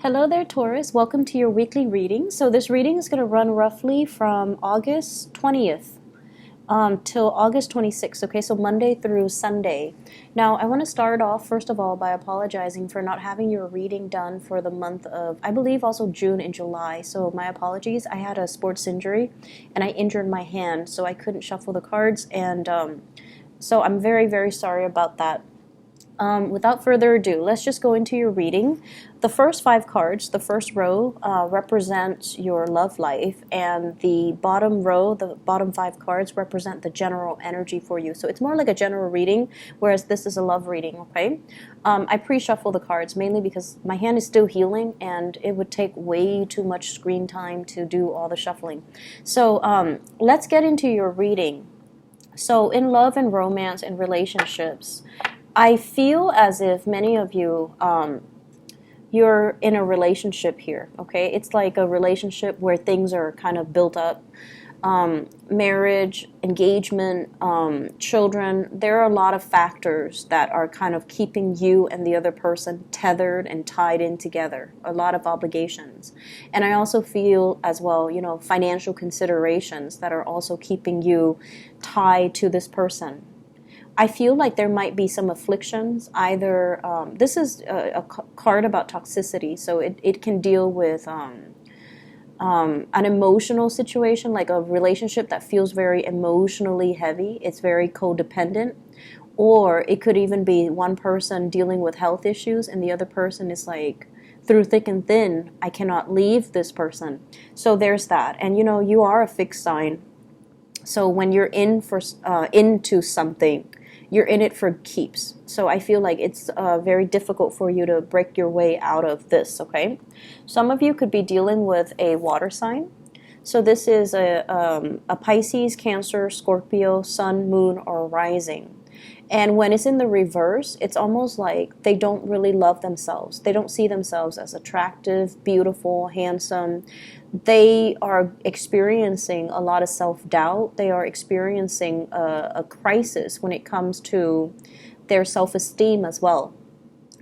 Hello there, Taurus. Welcome to your weekly reading. So this reading is going to run roughly from August 20th till August 26th, okay? So Monday through Sunday. Now, I want to start off, first of all, by apologizing for not having your reading done for the month of, I believe, also June and July. So my apologies. I had a sports injury, and I injured my hand, so I couldn't shuffle the cards, and so I'm very, very sorry about that. Without further ado, let's just go into your reading. The first 5 cards, the first row, represents your love life, and the bottom row, the bottom 5 cards, represent the general energy for you. So it's more like a general reading, whereas this is a love reading, okay? I pre-shuffle the cards mainly because my hand is still healing, and it would take way too much screen time to do all the shuffling. So let's get into your reading. So in love and romance and relationships, I feel as if many of you, you're in a relationship here, okay? It's like a relationship where things are kind of built up. Marriage, engagement, children, there are a lot of factors that are kind of keeping you and the other person tethered and tied in together, a lot of obligations. And I also feel as well, financial considerations that are also keeping you tied to this person. I feel like there might be some afflictions. Either this is a card about toxicity, so it can deal with an emotional situation, like a relationship that feels very emotionally heavy. It's very codependent. Or it could even be one person dealing with health issues, and the other person is like, through thick and thin, I cannot leave this person. So there's that. And you are a fixed sign. So when you're into something, you're in it for keeps. So I feel like it's very difficult for you to break your way out of this, okay? Some of you could be dealing with a water sign. So this is a Pisces, Cancer, Scorpio, Sun, Moon, or Rising. And when it's in the reverse, it's almost like they don't really love themselves. They don't see themselves as attractive, beautiful, handsome. They are experiencing a lot of self-doubt. They are experiencing a crisis when it comes to their self-esteem as well.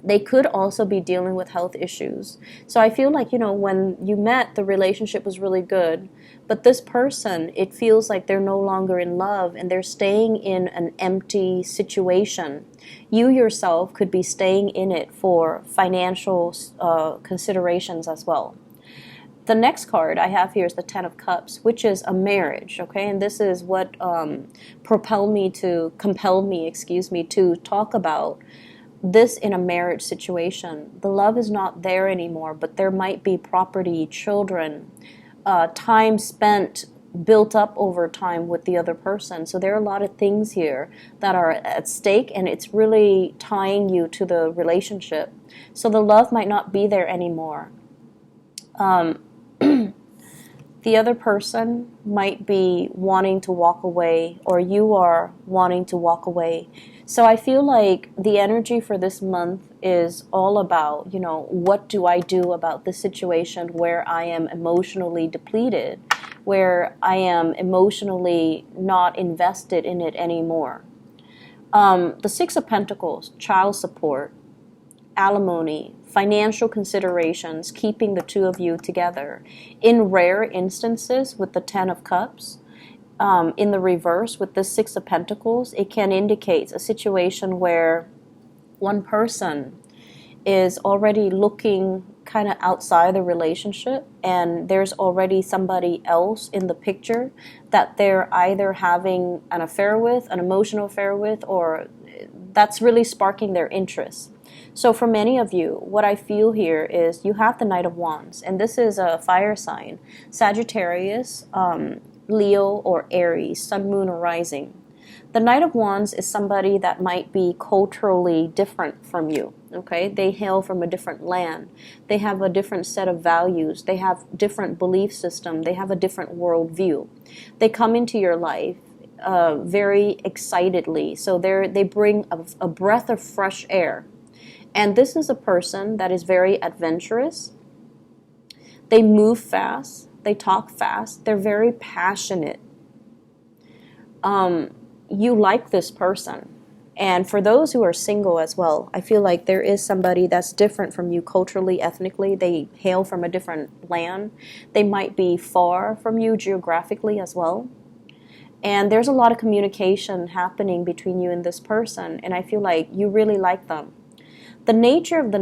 They could also be dealing with health issues. So I feel like, when you met, the relationship was really good. But this person, it feels like they're no longer in love and they're staying in an empty situation. You yourself could be staying in it for financial considerations as well. The next card I have here is the Ten of Cups, which is a marriage, okay? And this is what compelled me to talk about this in a marriage situation. The love is not there anymore, but there might be property, children, time spent built up over time with the other person. So there are a lot of things here that are at stake, and it's really tying you to the relationship. So the love might not be there anymore. The other person might be wanting to walk away, or you are wanting to walk away. So I feel like the energy for this month is all about, what do I do about this situation where I am emotionally depleted, where I am emotionally not invested in it anymore. The Six of Pentacles, child support, alimony, financial considerations, keeping the two of you together. In rare instances with the Ten of Cups, in the reverse with the Six of Pentacles, it can indicate a situation where one person is already looking kind of outside the relationship, and there's already somebody else in the picture that they're either having an affair with, an emotional affair with, or that's really sparking their interest. So for many of you, what I feel here is you have the Knight of Wands, and this is a fire sign, Sagittarius, Leo, or Aries, Sun, Moon, or Rising. The Knight of Wands is somebody that might be culturally different from you, okay? They hail from a different land. They have a different set of values. They have different belief system. They have a different worldview. They come into your life very excitedly. So they bring a breath of fresh air. And this is a person that is very adventurous. They move fast. They talk fast. They're very passionate. You like this person. And for those who are single as well, I feel like there is somebody that's different from you culturally, ethnically. They hail from a different land. They might be far from you geographically as well. And there's a lot of communication happening between you and this person. And I feel like you really like them. The nature of the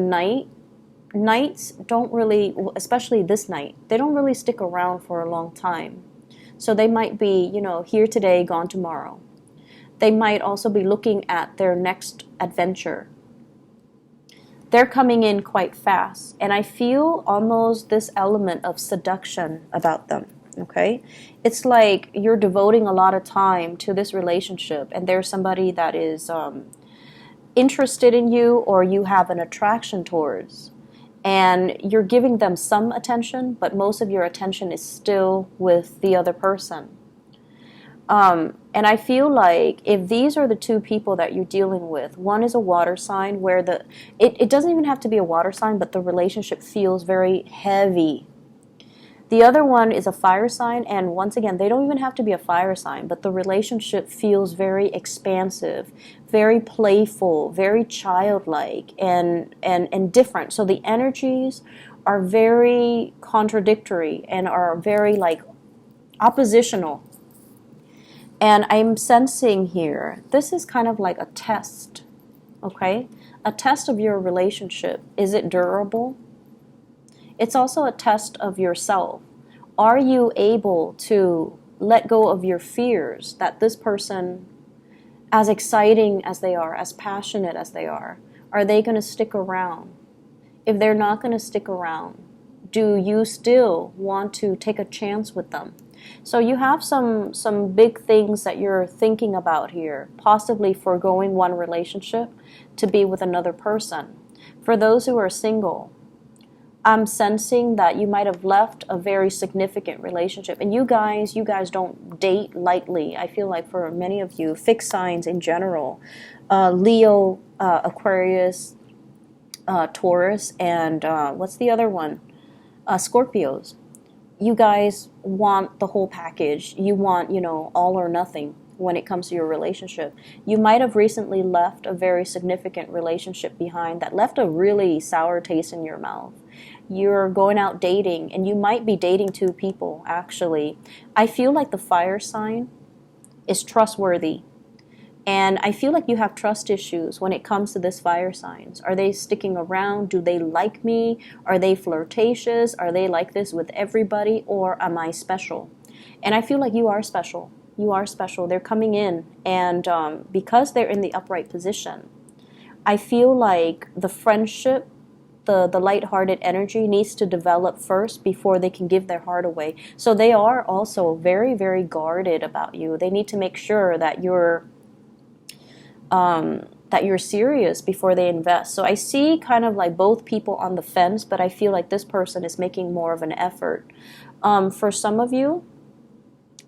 nights don't really, especially this night, they don't really stick around for a long time. So they might be, here today, gone tomorrow. They might also be looking at their next adventure. They're coming in quite fast. And I feel almost this element of seduction about them. Okay? It's like you're devoting a lot of time to this relationship, and there's somebody that is interested in you, or you have an attraction towards. And you're giving them some attention, but most of your attention is still with the other person. And I feel like if these are the two people that you're dealing with, one is a water sign where it doesn't even have to be a water sign, but the relationship feels very heavy. The other one is a fire sign, and once again, they don't even have to be a fire sign, but the relationship feels very expansive, very playful, very childlike, and different. So the energies are very contradictory and are very like oppositional. And I'm sensing here, this is kind of like a test, okay? A test of your relationship. Is it durable? It's also a test of yourself. Are you able to let go of your fears that this person, as exciting as they are, as passionate as they are they going to stick around? If they're not going to stick around, do you still want to take a chance with them? So you have some big things that you're thinking about here, possibly foregoing one relationship to be with another person. For those who are single, I'm sensing that you might have left a very significant relationship. And you guys don't date lightly. I feel like for many of you, fixed signs in general, Leo, Aquarius, Taurus, and what's the other one? Scorpios. You guys want the whole package. You want, all or nothing when it comes to your relationship. You might have recently left a very significant relationship behind that left a really sour taste in your mouth. You're going out dating, and you might be dating two people, actually. I feel like the fire sign is trustworthy. And I feel like you have trust issues when it comes to this fire signs. Are they sticking around? Do they like me? Are they flirtatious? Are they like this with everybody? Or am I special? And I feel like you are special. You are special. They're coming in. And because they're in the upright position, I feel like the friendship, the lighthearted energy needs to develop first before they can give their heart away. So they are also very, very guarded about you. They need to make sure that you're serious before they invest. So I see kind of like both people on the fence, but I feel like this person is making more of an effort. For some of you,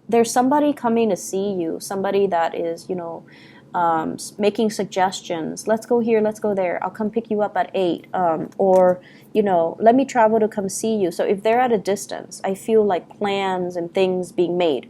there's somebody coming to see you, somebody that is, making suggestions. Let's go here, let's go there. I'll come pick you up at 8. Or, let me travel to come see you. So if they're at a distance, I feel like plans and things being made.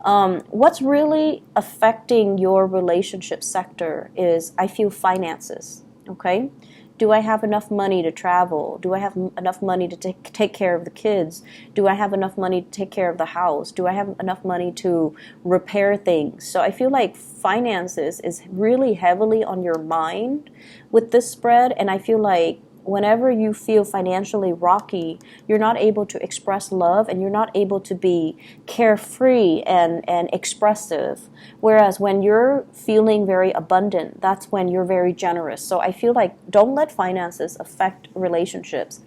What's really affecting your relationship sector is, I feel, finances, okay? Do I have enough money to travel? Do I have enough money to take care of the kids? Do I have enough money to take care of the house? Do I have enough money to repair things? So I feel like finances is really heavily on your mind with this spread, and I feel like whenever you feel financially rocky, you're not able to express love, and you're not able to be carefree and expressive. Whereas when you're feeling very abundant, that's when you're very generous. So I feel like don't let finances affect relationships.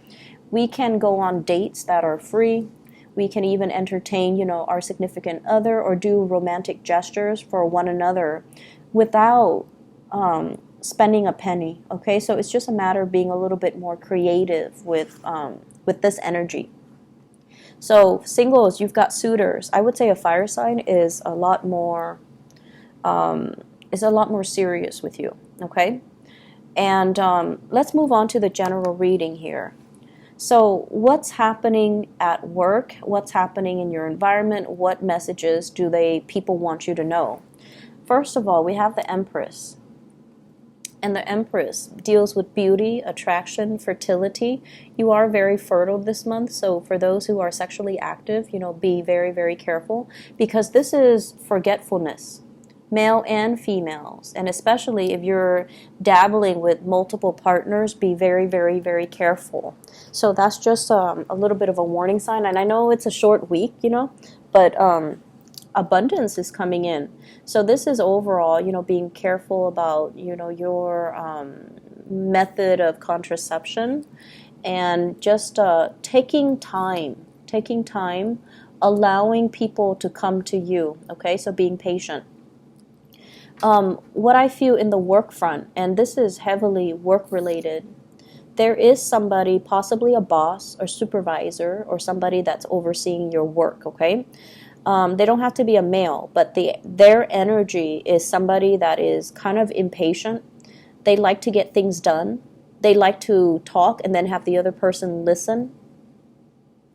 We can go on dates that are free. We can even entertain, our significant other, or do romantic gestures for one another without spending a penny. Okay, so it's just a matter of being a little bit more creative with this energy. So singles, you've got suitors. I would say a fire sign is a lot more serious with you. Okay, and let's move on to the general reading here. So what's happening at work? What's happening in your environment? What messages do people want you to know? First of all, we have the Empress. And the Empress deals with beauty, attraction, fertility. You are very fertile this month, so for those who are sexually active, be very, very careful because this is forgetfulness, male and females. And especially if you're dabbling with multiple partners, be very, very, very careful. So that's just a little bit of a warning sign. And I know it's a short week, but abundance is coming in. So this is overall, being careful about, your method of contraception and just taking time, allowing people to come to you, okay? So being patient. What I feel in the work front, and this is heavily work related, there is somebody, possibly a boss or supervisor or somebody that's overseeing your work, okay? They don't have to be a male, but their energy is somebody that is kind of impatient. They like to get things done. They like to talk and then have the other person listen.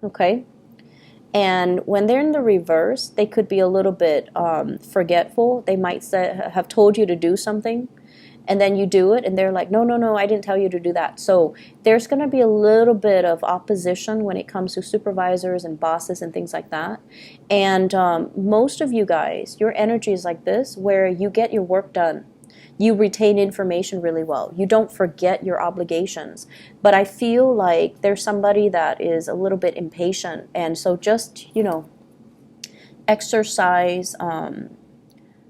Okay? And when they're in the reverse, they could be a little bit forgetful. They might have told you to do something, and then you do it, and they're like, no, I didn't tell you to do that. So there's going to be a little bit of opposition when it comes to supervisors and bosses and things like that. And most of you guys, your energy is like this, where you get your work done. You retain information really well. You don't forget your obligations. But I feel like there's somebody that is a little bit impatient. And so just, exercise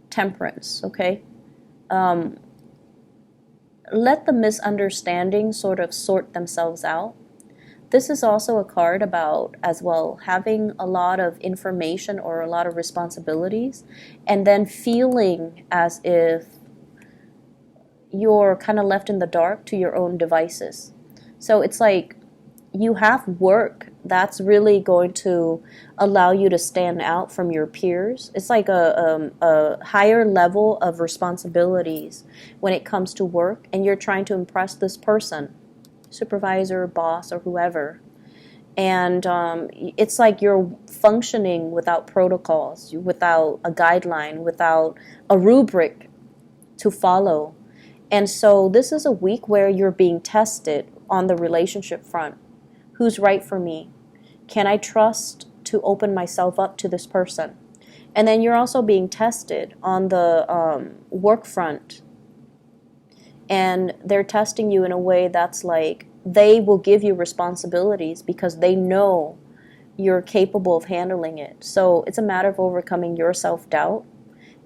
temperance, okay? Let the misunderstandings sort of sort themselves out. This is also a card about, as well, having a lot of information or a lot of responsibilities and then feeling as if you're kind of left in the dark to your own devices. So it's like you have work that's really going to allow you to stand out from your peers. It's like a higher level of responsibilities when it comes to work, and you're trying to impress this person, supervisor, boss, or whoever. And it's like you're functioning without protocols, without a guideline, without a rubric to follow. And so this is a week where you're being tested on the relationship front. Who's right for me? Can I trust to open myself up to this person? And then you're also being tested on the work front. And they're testing you in a way that's like they will give you responsibilities because they know you're capable of handling it. So it's a matter of overcoming your self-doubt.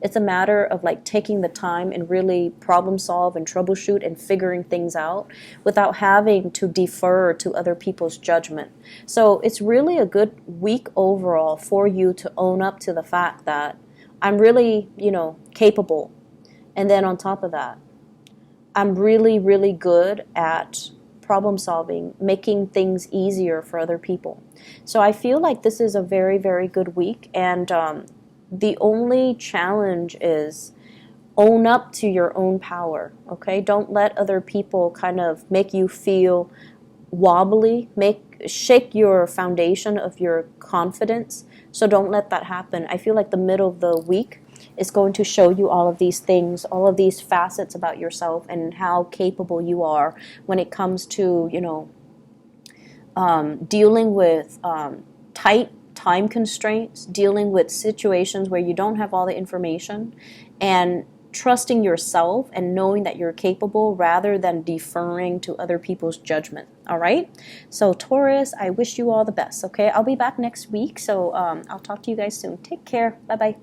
It's a matter of like taking the time and really problem solve and troubleshoot and figuring things out without having to defer to other people's judgment. So it's really a good week overall for you to own up to the fact that I'm really, capable. And then on top of that, I'm really, really good at problem solving, making things easier for other people. So I feel like this is a very, very good week. And the only challenge is own up to your own power, okay? Don't let other people kind of make you feel wobbly, shake your foundation of your confidence. So don't let that happen. I feel like the middle of the week is going to show you all of these things, all of these facets about yourself and how capable you are when it comes to, dealing with tight time constraints, dealing with situations where you don't have all the information, and trusting yourself and knowing that you're capable rather than deferring to other people's judgment. All right? So Taurus, I wish you all the best, okay? I'll be back next week, so I'll talk to you guys soon. Take care. Bye-bye.